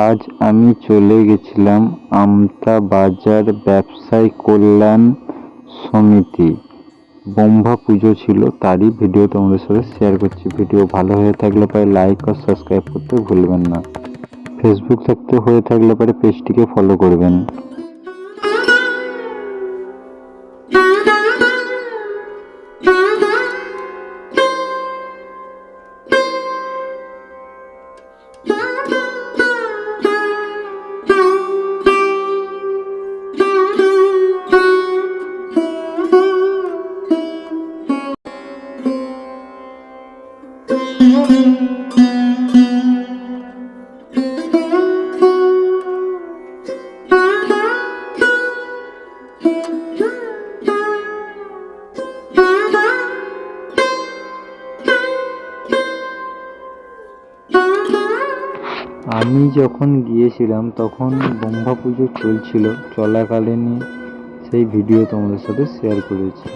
আজ আমি চলে গেছিলাম আমতা বাজার ব্যবসায়ী কল্যাণ সমিতি। ব্রহ্মা পুজো ছিল, তারই ভিডিও তোমাদের সাথে শেয়ার করছি। ভিডিও ভালো হয়ে থাকলে পরে লাইক ও সাবস্ক্রাইব করতে ভুলবেন না। ফেসবুক থাকতে হয়ে থাকলে পরে পেজটিকে ফলো করবেন। আমি যখন গিয়েছিলাম তখন ব্রহ্মা পুজো চলছিল, চলাকালীনই সেই ভিডিও তোমাদের সাথে শেয়ার করেছি।